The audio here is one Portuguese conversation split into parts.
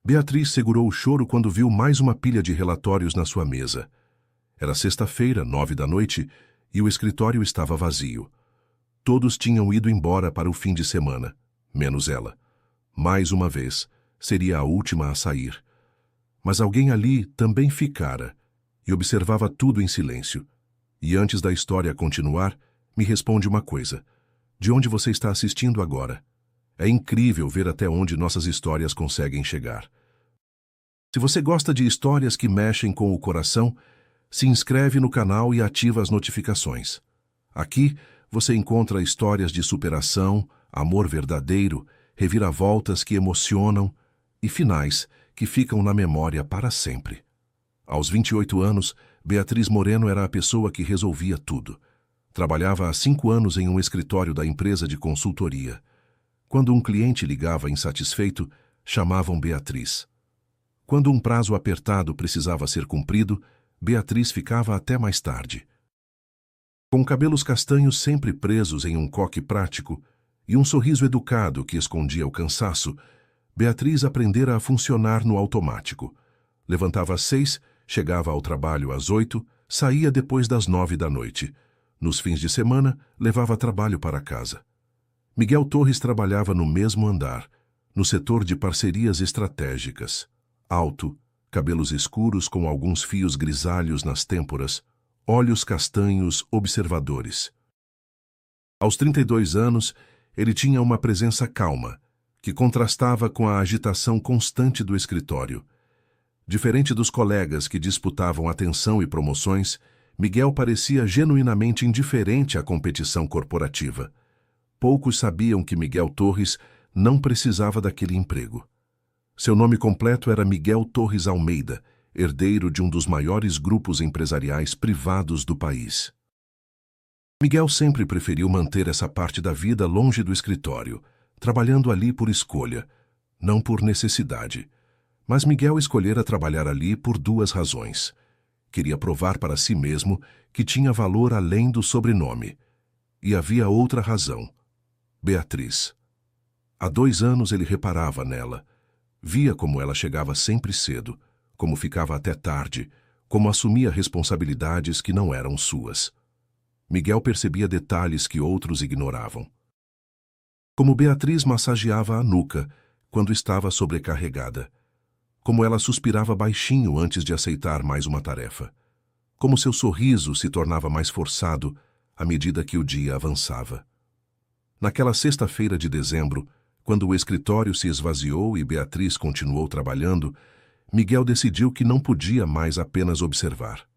Beatriz segurou o choro quando viu mais uma pilha de relatórios na sua mesa. Era sexta-feira, 9 da noite, e o escritório estava vazio. Todos tinham ido embora para o fim de semana, menos ela. Mais uma vez, seria a última a sair. Mas alguém ali também ficara e observava tudo em silêncio. E antes da história continuar, me responde uma coisa. De onde você está assistindo agora? É incrível ver até onde nossas histórias conseguem chegar. Se você gosta de histórias que mexem com o coração, se inscreve no canal e ativa as notificações. Aqui você encontra histórias de superação, amor verdadeiro, reviravoltas que emocionam e finais que ficam na memória para sempre. Aos 28 anos, Beatriz Moreno era a pessoa que resolvia tudo. Trabalhava há 5 anos em um escritório da empresa de consultoria. Quando um cliente ligava insatisfeito, chamavam Beatriz. Quando um prazo apertado precisava ser cumprido, Beatriz ficava até mais tarde. Com cabelos castanhos sempre presos em um coque prático e um sorriso educado que escondia o cansaço, Beatriz aprendera a funcionar no automático. Levantava às 6, chegava ao trabalho às 8, saía depois das 9 da noite. Nos fins de semana, levava trabalho para casa. Miguel Torres trabalhava no mesmo andar, no setor de parcerias estratégicas. Alto, cabelos escuros com alguns fios grisalhos nas têmporas, olhos castanhos observadores. Aos 32 anos, ele tinha uma presença calma, que contrastava com a agitação constante do escritório. Diferente dos colegas que disputavam atenção e promoções, Miguel parecia genuinamente indiferente à competição corporativa. Poucos sabiam que Miguel Torres não precisava daquele emprego. Seu nome completo era Miguel Torres Almeida, herdeiro de um dos maiores grupos empresariais privados do país. Miguel sempre preferiu manter essa parte da vida longe do escritório, trabalhando ali por escolha, não por necessidade. Mas Miguel escolhera trabalhar ali por 2 razões. Queria provar para si mesmo que tinha valor além do sobrenome. E havia outra razão. Beatriz. Há 2 anos ele reparava nela. Via como ela chegava sempre cedo, como ficava até tarde, como assumia responsabilidades que não eram suas. Miguel percebia detalhes que outros ignoravam. Como Beatriz massageava a nuca quando estava sobrecarregada. Como ela suspirava baixinho antes de aceitar mais uma tarefa. Como seu sorriso se tornava mais forçado à medida que o dia avançava. Naquela sexta-feira de dezembro, quando o escritório se esvaziou e Beatriz continuou trabalhando, Miguel decidiu que não podia mais apenas observar.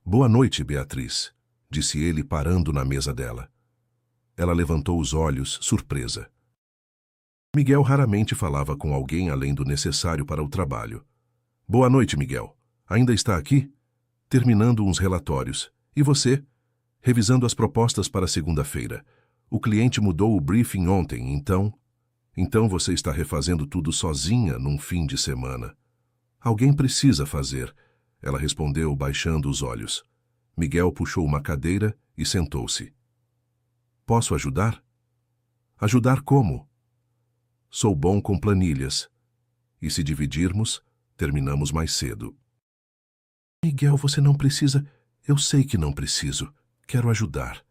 "Boa noite, Beatriz", disse ele parando na mesa dela. Ela levantou os olhos, surpresa. Miguel raramente falava com alguém além do necessário para o trabalho. "Boa noite, Miguel. Ainda está aqui?" "Terminando uns relatórios. E você?" "Revisando as propostas para segunda-feira. O cliente mudou o briefing ontem, então você está refazendo tudo sozinha num fim de semana." "Alguém precisa fazer", ela respondeu, baixando os olhos. Miguel puxou uma cadeira e sentou-se. "Posso ajudar?" "Ajudar como?" "Sou bom com planilhas. E se dividirmos, terminamos mais cedo." "Miguel, você não precisa." "Eu sei que não preciso. Quero ajudar."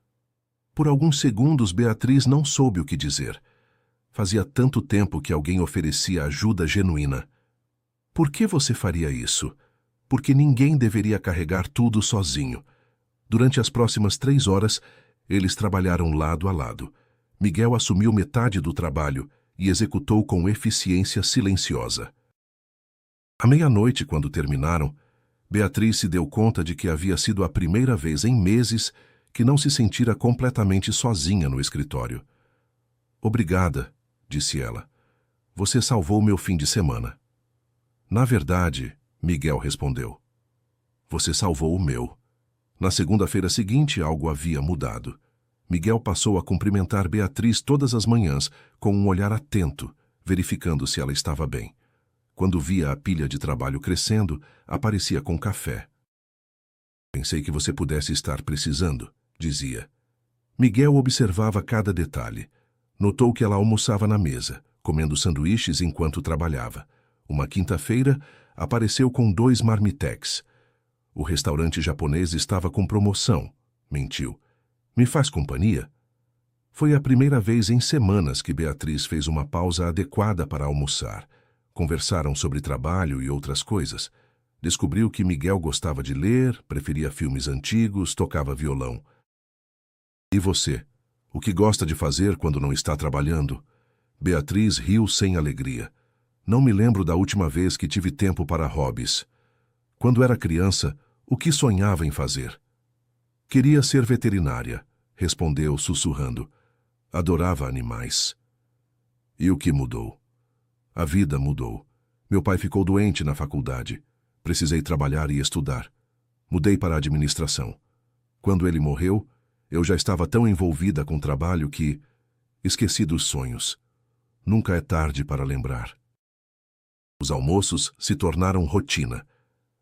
Por alguns segundos, Beatriz não soube o que dizer. Fazia tanto tempo que alguém oferecia ajuda genuína. "Por que você faria isso?" "Porque ninguém deveria carregar tudo sozinho." Durante as próximas 3 horas, eles trabalharam lado a lado. Miguel assumiu metade do trabalho e executou com eficiência silenciosa. À meia-noite, quando terminaram, Beatriz se deu conta de que havia sido a primeira vez em meses que não se sentira completamente sozinha no escritório. "Obrigada", disse ela. "Você salvou meu fim de semana." "Na verdade", Miguel respondeu, "você salvou o meu." Na segunda-feira seguinte, algo havia mudado. Miguel passou a cumprimentar Beatriz todas as manhãs, com um olhar atento, verificando se ela estava bem. Quando via a pilha de trabalho crescendo, aparecia com café. "Pensei que você pudesse estar precisando", dizia. Miguel observava cada detalhe. Notou que ela almoçava na mesa, comendo sanduíches enquanto trabalhava. Uma quinta-feira, apareceu com 2 marmitex. O restaurante japonês estava com promoção. Mentiu. Me faz companhia? Foi a primeira vez em semanas que Beatriz fez uma pausa adequada para almoçar. Conversaram sobre trabalho e outras coisas. Descobriu que Miguel gostava de ler, preferia filmes antigos, tocava violão. E você? O que gosta de fazer quando não está trabalhando? Beatriz riu sem alegria. Não me lembro da última vez que tive tempo para hobbies. Quando era criança, o que sonhava em fazer? Queria ser veterinária, respondeu sussurrando. Adorava animais. E o que mudou? A vida mudou. Meu pai ficou doente na faculdade. Precisei trabalhar e estudar. Mudei para a administração. Quando ele morreu, eu já estava tão envolvida com o trabalho que esqueci dos sonhos. Nunca é tarde para lembrar. Os almoços se tornaram rotina.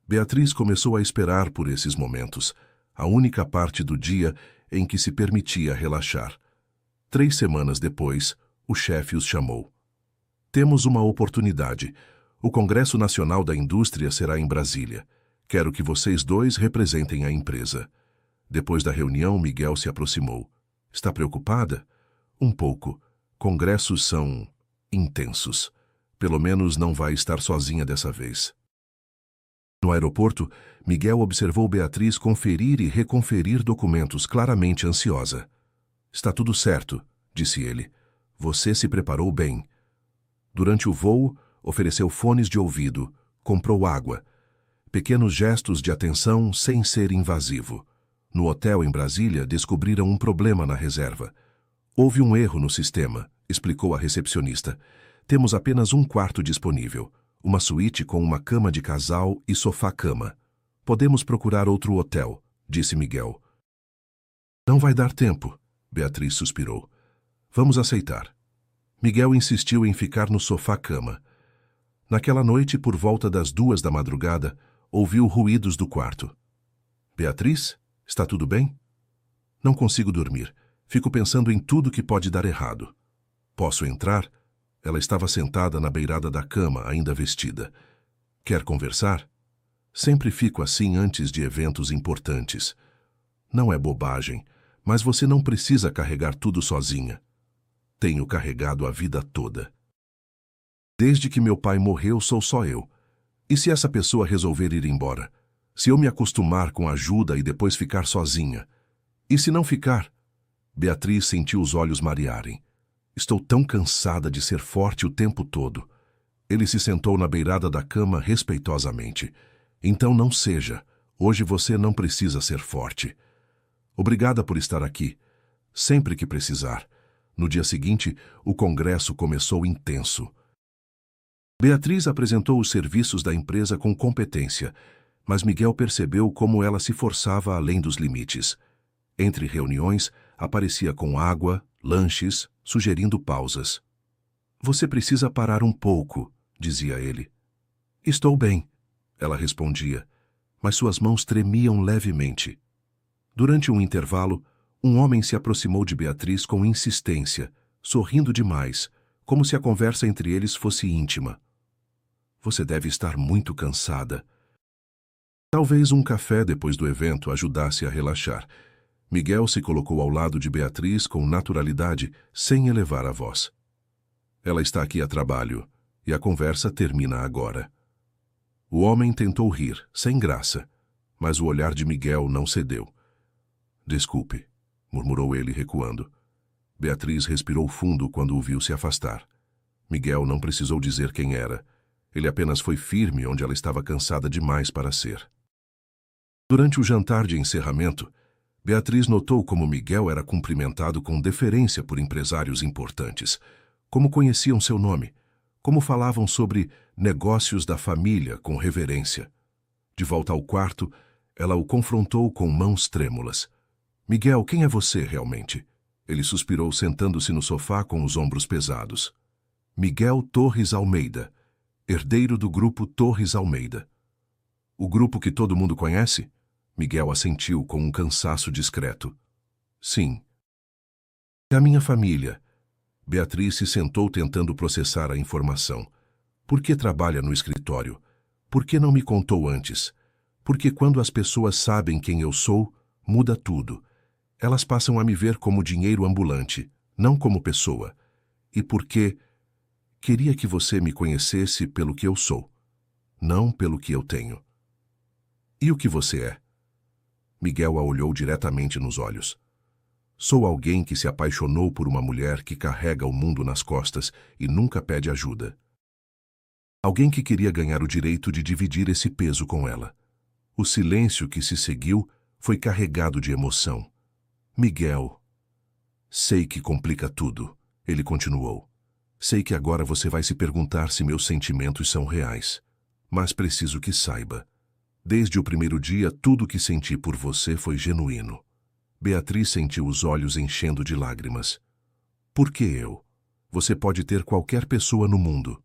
Beatriz começou a esperar por esses momentos, a única parte do dia em que se permitia relaxar. 3 semanas depois, o chefe os chamou. Temos uma oportunidade. O Congresso Nacional da Indústria será em Brasília. Quero que vocês 2 representem a empresa. Depois da reunião, Miguel se aproximou. Está preocupada? Um pouco. Congressos são intensos. Pelo menos não vai estar sozinha dessa vez. No aeroporto, Miguel observou Beatriz conferir e reconferir documentos, claramente ansiosa. Está tudo certo, disse ele. Você se preparou bem. Durante o voo, ofereceu fones de ouvido, comprou água. Pequenos gestos de atenção sem ser invasivo. No hotel em Brasília, descobriram um problema na reserva. Houve um erro no sistema, explicou a recepcionista. Temos apenas um quarto disponível. Uma suíte com uma cama de casal e sofá-cama. Podemos procurar outro hotel, disse Miguel. Não vai dar tempo, Beatriz suspirou. Vamos aceitar. Miguel insistiu em ficar no sofá-cama. Naquela noite, por volta das 2 da madrugada, ouviu ruídos do quarto. Beatriz, está tudo bem? Não consigo dormir. Fico pensando em tudo que pode dar errado. Posso entrar? Ela estava sentada na beirada da cama, ainda vestida. Quer conversar? Sempre fico assim antes de eventos importantes. Não é bobagem, mas você não precisa carregar tudo sozinha. Tenho carregado a vida toda. Desde que meu pai morreu, sou só eu. E se essa pessoa resolver ir embora? Se eu me acostumar com ajuda e depois ficar sozinha? E se não ficar? Beatriz sentiu os olhos marearem. Estou tão cansada de ser forte o tempo todo. Ele se sentou na beirada da cama respeitosamente. Então não seja. Hoje você não precisa ser forte. Obrigada por estar aqui. Sempre que precisar. No dia seguinte, o congresso começou intenso. Beatriz apresentou os serviços da empresa com competência, mas Miguel percebeu como ela se forçava além dos limites. Entre reuniões, aparecia com água, lanches, sugerindo pausas. Você precisa parar um pouco, dizia ele. Estou bem, ela respondia, mas suas mãos tremiam levemente. Durante um intervalo, um homem se aproximou de Beatriz com insistência, sorrindo demais, como se a conversa entre eles fosse íntima. Você deve estar muito cansada. Talvez um café depois do evento ajudasse a relaxar. Miguel se colocou ao lado de Beatriz com naturalidade, sem elevar a voz. Ela está aqui a trabalho, e a conversa termina agora. O homem tentou rir, sem graça, mas o olhar de Miguel não cedeu. Desculpe, murmurou ele recuando. Beatriz respirou fundo quando o viu se afastar. Miguel não precisou dizer quem era. Ele apenas foi firme onde ela estava cansada demais para ser. Durante o jantar de encerramento, Beatriz notou como Miguel era cumprimentado com deferência por empresários importantes, como conheciam seu nome, como falavam sobre negócios da família com reverência. De volta ao quarto, ela o confrontou com mãos trêmulas. Miguel, quem é você realmente? Ele suspirou sentando-se no sofá com os ombros pesados. Miguel Torres Almeida, herdeiro do grupo Torres Almeida. O grupo que todo mundo conhece? Miguel assentiu com um cansaço discreto. Sim. É a minha família. Beatriz se sentou tentando processar a informação. Por que trabalha no escritório? Por que não me contou antes? Porque quando as pessoas sabem quem eu sou, muda tudo. Elas passam a me ver como dinheiro ambulante, não como pessoa. E porque queria que você me conhecesse pelo que eu sou, não pelo que eu tenho. E o que você é? Miguel a olhou diretamente nos olhos. Sou alguém que se apaixonou por uma mulher que carrega o mundo nas costas e nunca pede ajuda. Alguém que queria ganhar o direito de dividir esse peso com ela. O silêncio que se seguiu foi carregado de emoção. Miguel. Sei que complica tudo, ele continuou. Sei que agora você vai se perguntar se meus sentimentos são reais. Mas preciso que saiba. Desde o primeiro dia, tudo o que senti por você foi genuíno. Beatriz sentiu os olhos enchendo de lágrimas. Por que eu? Você pode ter qualquer pessoa no mundo.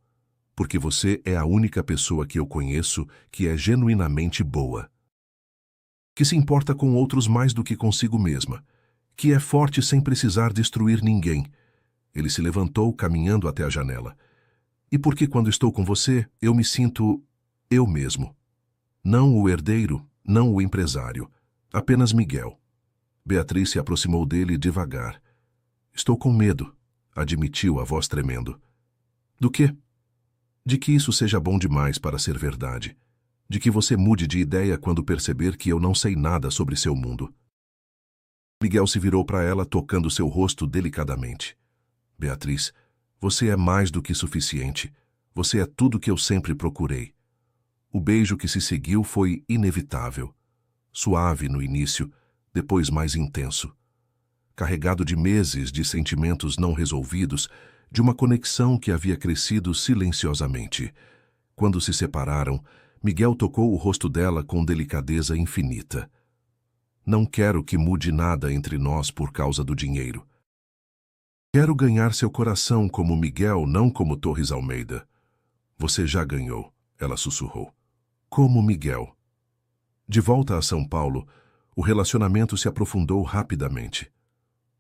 Porque você é a única pessoa que eu conheço que é genuinamente boa. Que se importa com outros mais do que consigo mesma. Que é forte sem precisar destruir ninguém. Ele se levantou, caminhando até a janela. E porque quando estou com você, eu me sinto eu mesmo. Não o herdeiro, não o empresário. Apenas Miguel. Beatriz se aproximou dele devagar. Estou com medo, admitiu a voz tremendo. Do quê? De que isso seja bom demais para ser verdade. De que você mude de ideia quando perceber que eu não sei nada sobre seu mundo. Miguel se virou para ela, tocando seu rosto delicadamente. Beatriz, você é mais do que suficiente. Você é tudo que eu sempre procurei. O beijo que se seguiu foi inevitável. Suave no início, depois mais intenso. Carregado de meses de sentimentos não resolvidos, de uma conexão que havia crescido silenciosamente. Quando se separaram, Miguel tocou o rosto dela com delicadeza infinita. Não quero que mude nada entre nós por causa do dinheiro. Quero ganhar seu coração como Miguel, não como Torres Almeida. Você já ganhou, ela sussurrou. Como Miguel. De volta a São Paulo, o relacionamento se aprofundou rapidamente.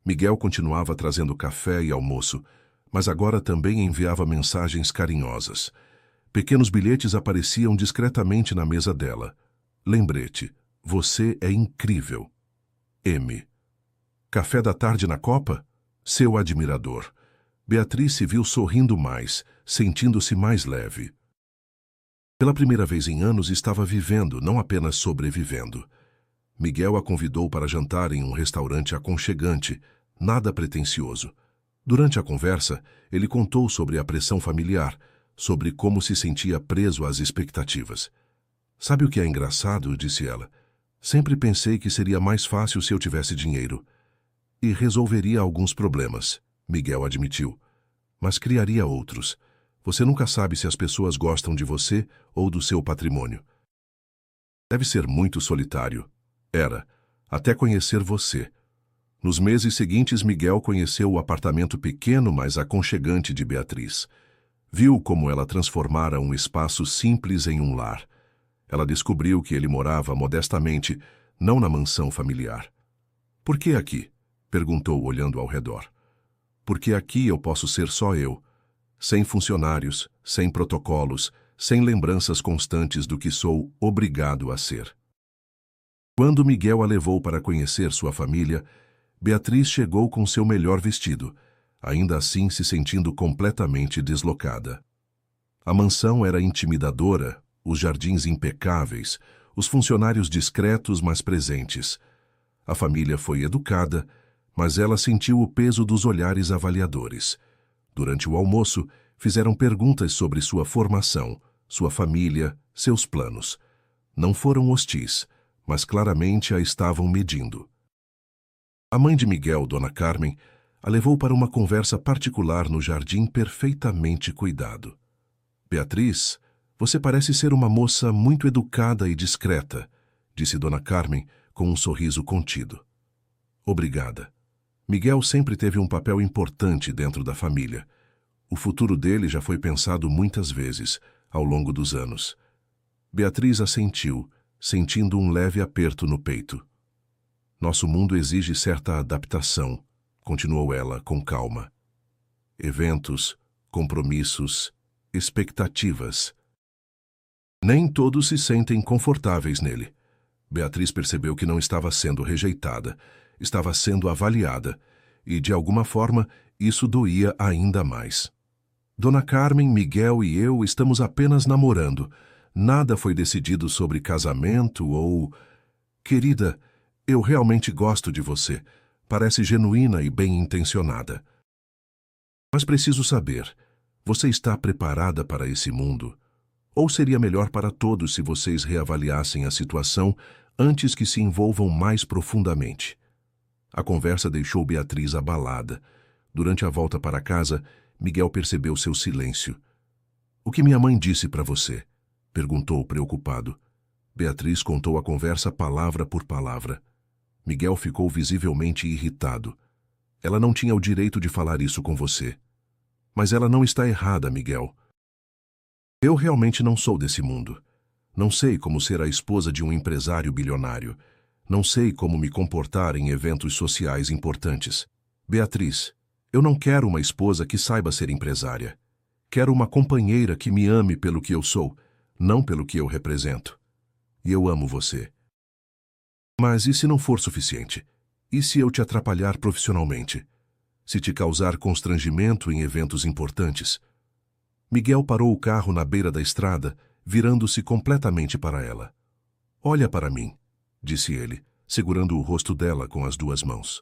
Miguel continuava trazendo café e almoço, mas agora também enviava mensagens carinhosas. Pequenos bilhetes apareciam discretamente na mesa dela. Lembrete, você é incrível. M. Café da tarde na Copa? Seu admirador. Beatriz se viu sorrindo mais, sentindo-se mais leve. Pela primeira vez em anos estava vivendo, não apenas sobrevivendo. Miguel a convidou para jantar em um restaurante aconchegante, nada pretensioso. Durante a conversa, ele contou sobre a pressão familiar, sobre como se sentia preso às expectativas. Sabe o que é engraçado? Disse ela. Sempre pensei que seria mais fácil se eu tivesse dinheiro. E resolveria alguns problemas, Miguel admitiu. Mas criaria outros. Você nunca sabe se as pessoas gostam de você ou do seu patrimônio. Deve ser muito solitário. Era, até conhecer você. Nos meses seguintes, Miguel conheceu o apartamento pequeno, mas aconchegante de Beatriz. Viu como ela transformara um espaço simples em um lar. Ela descobriu que ele morava modestamente, não na mansão familiar. Por que aqui? Perguntou, olhando ao redor. Porque aqui eu posso ser só eu. Sem funcionários, sem protocolos, sem lembranças constantes do que sou obrigado a ser. Quando Miguel a levou para conhecer sua família, Beatriz chegou com seu melhor vestido, ainda assim se sentindo completamente deslocada. A mansão era intimidadora, os jardins impecáveis, os funcionários discretos mas presentes. A família foi educada, mas ela sentiu o peso dos olhares avaliadores. Durante o almoço, fizeram perguntas sobre sua formação, sua família, seus planos. Não foram hostis, mas claramente a estavam medindo. A mãe de Miguel, Dona Carmen, a levou para uma conversa particular no jardim perfeitamente cuidado. Beatriz, você parece ser uma moça muito educada e discreta, disse Dona Carmen com um sorriso contido. Obrigada. Miguel sempre teve um papel importante dentro da família. O futuro dele já foi pensado muitas vezes, ao longo dos anos. Beatriz assentiu, sentindo um leve aperto no peito. Nosso mundo exige certa adaptação, continuou ela com calma. Eventos, compromissos, expectativas. Nem todos se sentem confortáveis nele. Beatriz percebeu que não estava sendo rejeitada, estava sendo avaliada, e, de alguma forma, isso doía ainda mais. Dona Carmen, Miguel e eu estamos apenas namorando. Nada foi decidido sobre casamento ou... Querida, eu realmente gosto de você. Parece genuína e bem-intencionada. Mas preciso saber, você está preparada para esse mundo? Ou seria melhor para todos se vocês reavaliassem a situação antes que se envolvam mais profundamente? A conversa deixou Beatriz abalada. Durante a volta para casa, Miguel percebeu seu silêncio. "O que minha mãe disse para você?" perguntou preocupado. Beatriz contou a conversa palavra por palavra. Miguel ficou visivelmente irritado. "Ela não tinha o direito de falar isso com você." "Mas ela não está errada, Miguel. Eu realmente não sou desse mundo. Não sei como ser a esposa de um empresário bilionário. Não sei como me comportar em eventos sociais importantes. Beatriz, eu não quero uma esposa que saiba ser empresária. Quero uma companheira que me ame pelo que eu sou, não pelo que eu represento. E eu amo você. Mas e se não for suficiente? E se eu te atrapalhar profissionalmente? Se te causar constrangimento em eventos importantes?" Miguel parou o carro na beira da estrada, virando-se completamente para ela. "Olha para mim", disse ele, segurando o rosto dela com as duas mãos.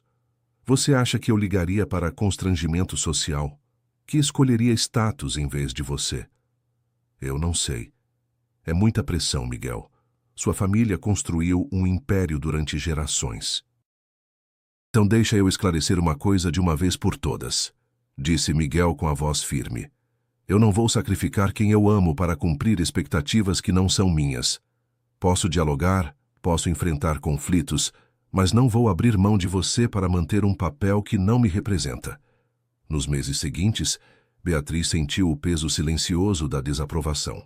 "Você acha que eu ligaria para constrangimento social? Que escolheria status em vez de você?" "Eu não sei. É muita pressão, Miguel. Sua família construiu um império durante gerações." "Então deixa eu esclarecer uma coisa de uma vez por todas", disse Miguel com a voz firme. "Eu não vou sacrificar quem eu amo para cumprir expectativas que não são minhas. Posso dialogar, posso enfrentar conflitos, mas não vou abrir mão de você para manter um papel que não me representa." Nos meses seguintes, Beatriz sentiu o peso silencioso da desaprovação.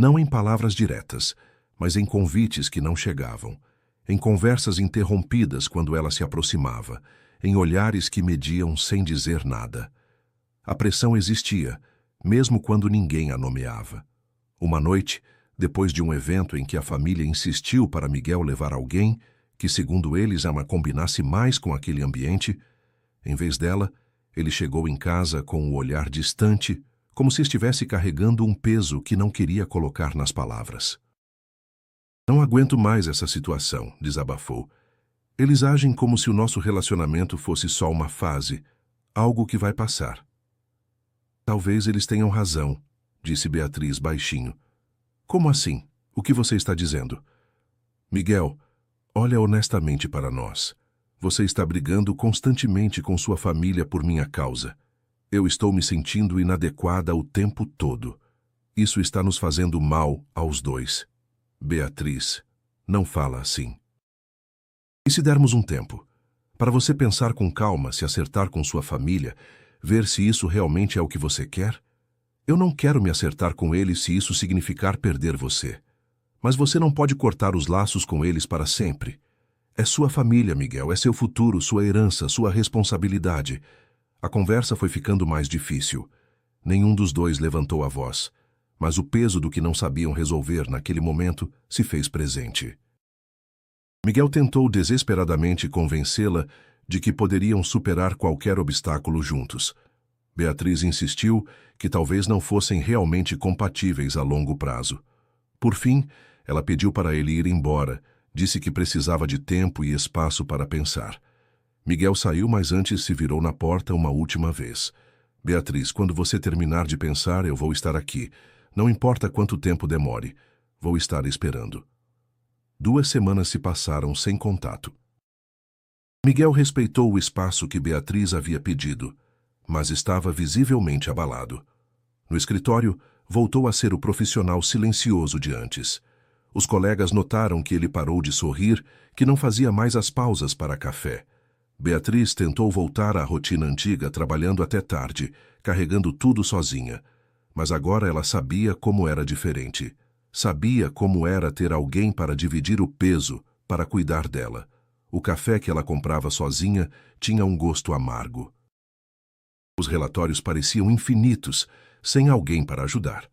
Não em palavras diretas, mas em convites que não chegavam, em conversas interrompidas quando ela se aproximava, em olhares que mediam sem dizer nada. A pressão existia, mesmo quando ninguém a nomeava. Uma noite, depois de um evento em que a família insistiu para Miguel levar alguém, que segundo eles a combinasse mais com aquele ambiente, em vez dela, ele chegou em casa com o olhar distante, como se estivesse carregando um peso que não queria colocar nas palavras. "Não aguento mais essa situação", desabafou. "Eles agem como se o nosso relacionamento fosse só uma fase, algo que vai passar." "Talvez eles tenham razão", disse Beatriz baixinho. "Como assim? O que você está dizendo?" "Miguel, olha honestamente para nós. Você está brigando constantemente com sua família por minha causa. Eu estou me sentindo inadequada o tempo todo. Isso está nos fazendo mal aos dois. Beatriz, não fala assim. E se dermos um tempo? Para você pensar com calma, se acertar com sua família, ver se isso realmente é o que você quer? Eu não quero me acertar com eles se isso significar perder você. Mas você não pode cortar os laços com eles para sempre. É sua família, Miguel, é seu futuro, sua herança, sua responsabilidade. A conversa foi ficando mais difícil. Nenhum dos dois levantou a voz, mas o peso do que não sabiam resolver naquele momento se fez presente. Miguel tentou desesperadamente convencê-la de que poderiam superar qualquer obstáculo juntos. Beatriz insistiu que talvez não fossem realmente compatíveis a longo prazo. Por fim, ela pediu para ele ir embora, disse que precisava de tempo e espaço para pensar. Miguel saiu, mas antes se virou na porta uma última vez. "Beatriz, quando você terminar de pensar, eu vou estar aqui. Não importa quanto tempo demore. Vou estar esperando." 2 semanas se passaram sem contato. Miguel respeitou o espaço que Beatriz havia pedido, mas estava visivelmente abalado. No escritório, voltou a ser o profissional silencioso de antes. Os colegas notaram que ele parou de sorrir, que não fazia mais as pausas para café. Beatriz tentou voltar à rotina antiga, trabalhando até tarde, carregando tudo sozinha. Mas agora ela sabia como era diferente. Sabia como era ter alguém para dividir o peso, para cuidar dela. O café que ela comprava sozinha tinha um gosto amargo. Os relatórios pareciam infinitos, sem alguém para ajudar.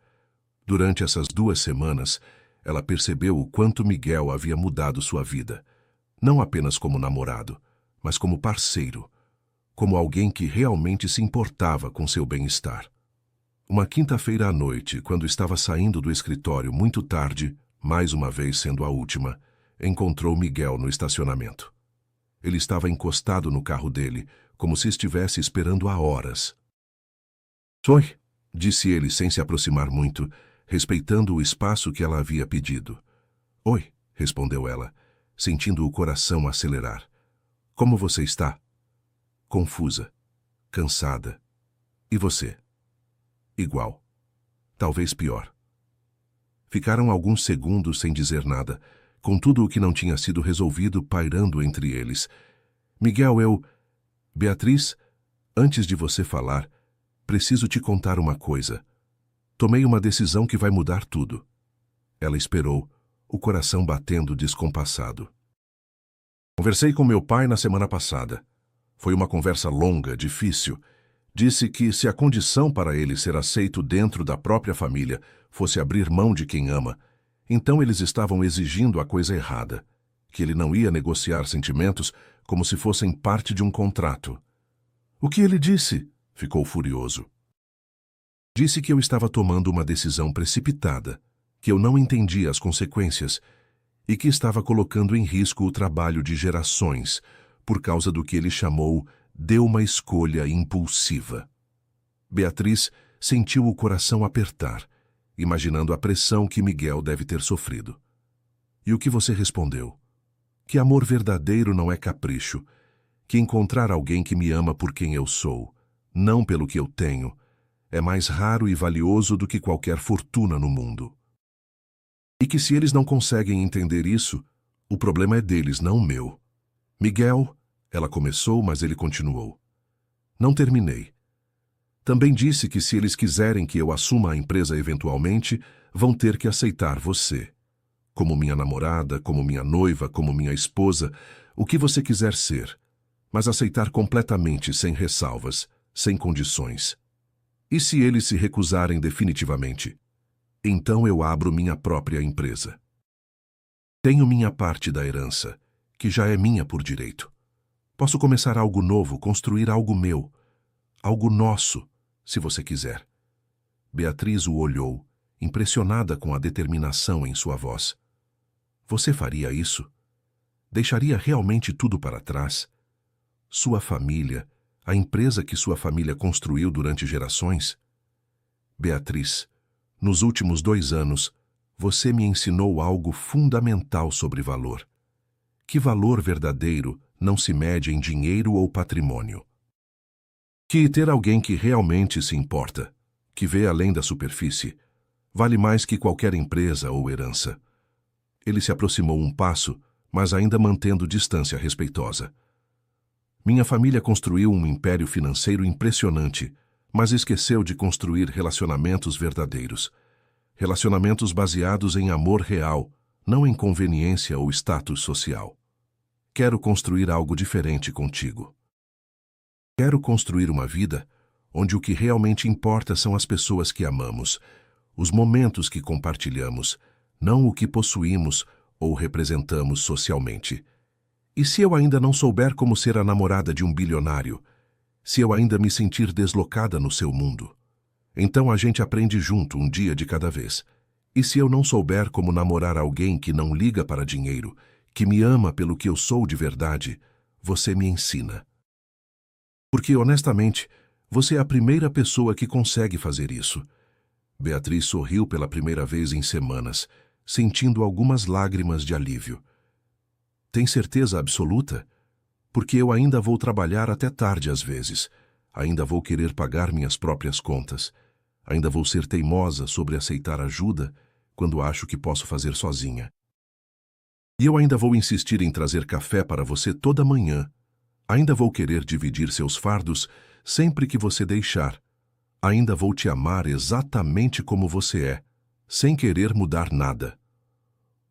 Durante essas 2 semanas, ela percebeu o quanto Miguel havia mudado sua vida, não apenas como namorado, mas como parceiro, como alguém que realmente se importava com seu bem-estar. Uma quinta-feira à noite, quando estava saindo do escritório muito tarde, mais uma vez sendo a última, encontrou Miguel no estacionamento. Ele estava encostado no carro dele, como se estivesse esperando há horas. "Oi", disse ele sem se aproximar muito, respeitando o espaço que ela havia pedido. "Oi", respondeu ela, sentindo o coração acelerar. "Como você está?" "Confusa. Cansada. E você?" "Igual. Talvez pior." Ficaram alguns segundos sem dizer nada, com tudo o que não tinha sido resolvido pairando entre eles. "Miguel, Beatriz, antes de você falar, preciso te contar uma coisa. Tomei uma decisão que vai mudar tudo." Ela esperou, o coração batendo descompassado. "Conversei com meu pai na semana passada. Foi uma conversa longa, difícil. Disse que se a condição para ele ser aceito dentro da própria família fosse abrir mão de quem ama, então eles estavam exigindo a coisa errada, que ele não ia negociar sentimentos como se fossem parte de um contrato." "O que ele disse?" Ficou furioso. "Disse que eu estava tomando uma decisão precipitada, que eu não entendia as consequências e que estava colocando em risco o trabalho de gerações por causa do que ele chamou de uma escolha impulsiva." Beatriz sentiu o coração apertar, imaginando a pressão que Miguel deve ter sofrido. "E o que você respondeu?" "Que amor verdadeiro não é capricho, que encontrar alguém que me ama por quem eu sou, não pelo que eu tenho, é mais raro e valioso do que qualquer fortuna no mundo. E que se eles não conseguem entender isso, o problema é deles, não meu." "Miguel", ela começou, mas ele continuou. "Não terminei. Também disse que se eles quiserem que eu assuma a empresa eventualmente, vão ter que aceitar você. Como minha namorada, como minha noiva, como minha esposa, o que você quiser ser, mas aceitar completamente, sem ressalvas, sem condições. E se eles se recusarem definitivamente? Então eu abro minha própria empresa. Tenho minha parte da herança, que já é minha por direito. Posso começar algo novo, construir algo meu, algo nosso, se você quiser." Beatriz o olhou, impressionada com a determinação em sua voz. "Você faria isso? Deixaria realmente tudo para trás? Sua família, a empresa que sua família construiu durante gerações? Beatriz, nos últimos 2 anos, você me ensinou algo fundamental sobre valor. Que valor verdadeiro não se mede em dinheiro ou patrimônio. Que ter alguém que realmente se importa, que vê além da superfície, vale mais que qualquer empresa ou herança." Ele se aproximou um passo, mas ainda mantendo distância respeitosa. "Minha família construiu um império financeiro impressionante, mas esqueceu de construir relacionamentos verdadeiros. Relacionamentos baseados em amor real, não em conveniência ou status social. Quero construir algo diferente contigo. Quero construir uma vida onde o que realmente importa são as pessoas que amamos, os momentos que compartilhamos, não o que possuímos ou representamos socialmente. E se eu ainda não souber como ser a namorada de um bilionário? Se eu ainda me sentir deslocada no seu mundo? Então a gente aprende junto, um dia de cada vez. E se eu não souber como namorar alguém que não liga para dinheiro, que me ama pelo que eu sou de verdade, você me ensina. Porque, honestamente, você é a primeira pessoa que consegue fazer isso." Beatriz sorriu pela primeira vez em semanas, sentindo algumas lágrimas de alívio. "Tem certeza absoluta? Porque eu ainda vou trabalhar até tarde às vezes. Ainda vou querer pagar minhas próprias contas. Ainda vou ser teimosa sobre aceitar ajuda quando acho que posso fazer sozinha. E eu ainda vou insistir em trazer café para você toda manhã. Ainda vou querer dividir seus fardos sempre que você deixar. Ainda vou te amar exatamente como você é, sem querer mudar nada."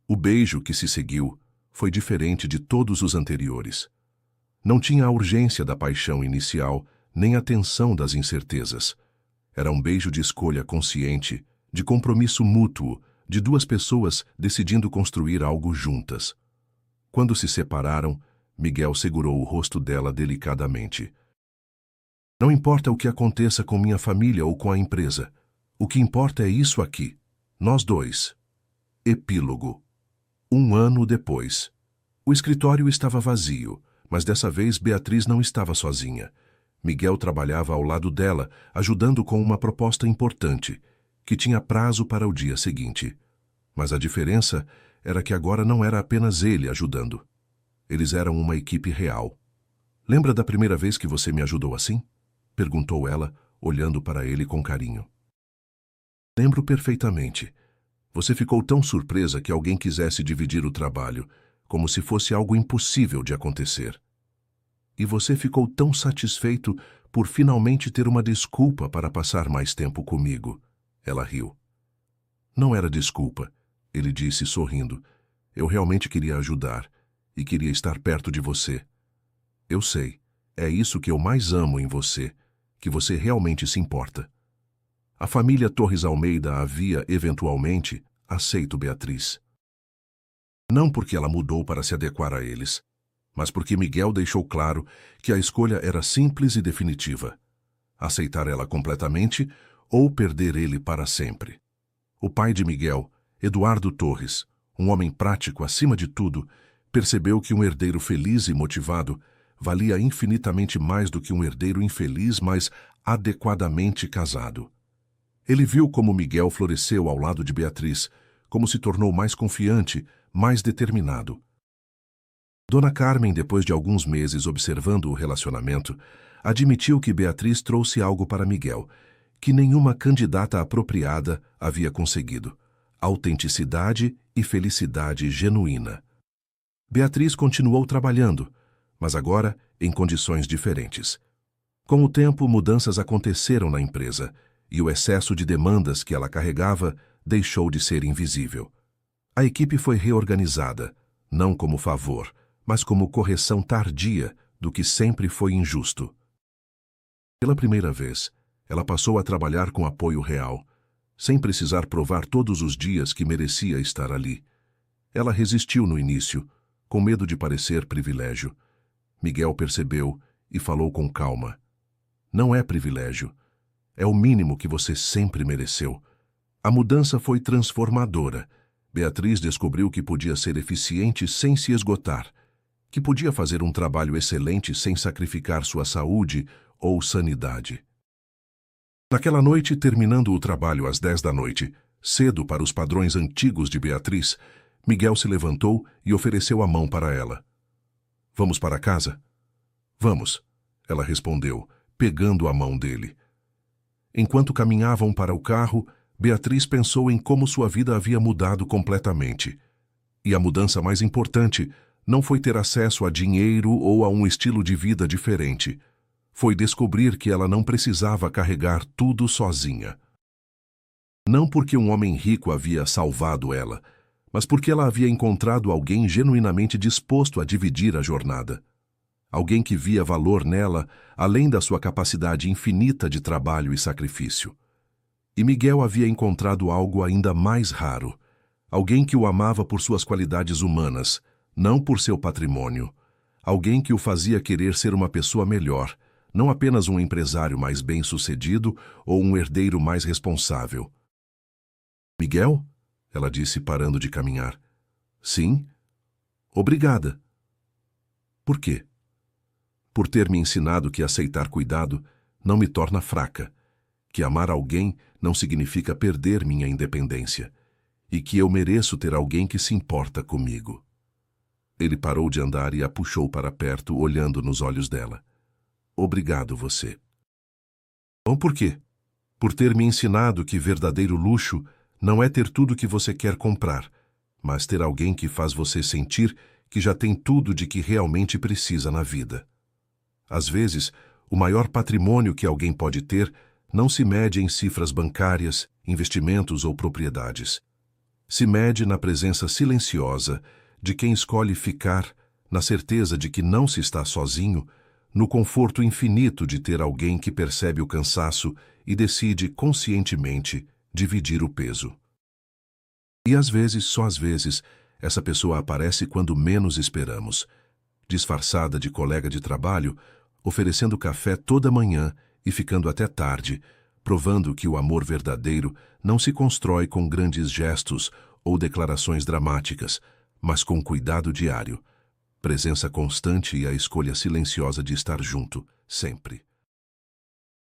O beijo que se seguiu foi diferente de todos os anteriores. Não tinha a urgência da paixão inicial, nem a tensão das incertezas. Era um beijo de escolha consciente, de compromisso mútuo, de duas pessoas decidindo construir algo juntas. Quando se separaram, Miguel segurou o rosto dela delicadamente. Não importa o que aconteça com minha família ou com a empresa. O que importa é isso aqui. Nós dois. Epílogo. 1 ano depois. O escritório estava vazio, mas dessa vez Beatriz não estava sozinha. Miguel trabalhava ao lado dela, ajudando com uma proposta importante, que tinha prazo para o dia seguinte. Mas a diferença era que agora não era apenas ele ajudando. Eles eram uma equipe real. Lembra da primeira vez que você me ajudou assim? Perguntou ela, olhando para ele com carinho. Lembro perfeitamente. Você ficou tão surpresa que alguém quisesse dividir o trabalho, como se fosse algo impossível de acontecer. E você ficou tão satisfeito por finalmente ter uma desculpa para passar mais tempo comigo. Ela riu. Não era desculpa, ele disse sorrindo. Eu realmente queria ajudar e queria estar perto de você. Eu sei, é isso que eu mais amo em você, que você realmente se importa. A família Torres Almeida havia, eventualmente, aceito Beatriz. Não porque ela mudou para se adequar a eles, mas porque Miguel deixou claro que a escolha era simples e definitiva. Aceitar ela completamente ou perder ele para sempre. O pai de Miguel, Eduardo Torres, um homem prático acima de tudo, percebeu que um herdeiro feliz e motivado valia infinitamente mais do que um herdeiro infeliz, mas adequadamente casado. Ele viu como Miguel floresceu ao lado de Beatriz, como se tornou mais confiante, mais determinado. Dona Carmen, depois de alguns meses observando o relacionamento, admitiu que Beatriz trouxe algo para Miguel, que nenhuma candidata apropriada havia conseguido: autenticidade e felicidade genuína. Beatriz continuou trabalhando, mas agora em condições diferentes. Com o tempo, mudanças aconteceram na empresa, e o excesso de demandas que ela carregava deixou de ser invisível. A equipe foi reorganizada, não como favor, mas como correção tardia do que sempre foi injusto. Pela primeira vez, ela passou a trabalhar com apoio real, sem precisar provar todos os dias que merecia estar ali. Ela resistiu no início, com medo de parecer privilégio. Miguel percebeu e falou com calma. Não é privilégio. É o mínimo que você sempre mereceu. A mudança foi transformadora. Beatriz descobriu que podia ser eficiente sem se esgotar, que podia fazer um trabalho excelente sem sacrificar sua saúde ou sanidade. Naquela noite, terminando o trabalho às 10 da noite, cedo para os padrões antigos de Beatriz, Miguel se levantou e ofereceu a mão para ela. Vamos para casa? Vamos, ela respondeu, pegando a mão dele. Enquanto caminhavam para o carro, Beatriz pensou em como sua vida havia mudado completamente. E a mudança mais importante não foi ter acesso a dinheiro ou a um estilo de vida diferente. Foi descobrir que ela não precisava carregar tudo sozinha. Não porque um homem rico havia salvado ela, mas porque ela havia encontrado alguém genuinamente disposto a dividir a jornada. Alguém que via valor nela, além da sua capacidade infinita de trabalho e sacrifício. E Miguel havia encontrado algo ainda mais raro. Alguém que o amava por suas qualidades humanas, não por seu patrimônio. Alguém que o fazia querer ser uma pessoa melhor, não apenas um empresário mais bem-sucedido ou um herdeiro mais responsável. Miguel? Ela disse, parando de caminhar. Sim. Obrigada. Por quê? Por ter me ensinado que aceitar cuidado não me torna fraca, que amar alguém não significa perder minha independência, e que eu mereço ter alguém que se importa comigo. Ele parou de andar e a puxou para perto, olhando nos olhos dela. Obrigado, você. Bom, por quê? Por ter me ensinado que verdadeiro luxo não é ter tudo que você quer comprar, mas ter alguém que faz você sentir que já tem tudo de que realmente precisa na vida. Às vezes, o maior patrimônio que alguém pode ter não se mede em cifras bancárias, investimentos ou propriedades. Se mede na presença silenciosa de quem escolhe ficar, na certeza de que não se está sozinho, no conforto infinito de ter alguém que percebe o cansaço e decide conscientemente dividir o peso. E às vezes, só às vezes, essa pessoa aparece quando menos esperamos, disfarçada de colega de trabalho, oferecendo café toda manhã e ficando até tarde, provando que o amor verdadeiro não se constrói com grandes gestos ou declarações dramáticas, mas com cuidado diário, presença constante e a escolha silenciosa de estar junto, sempre.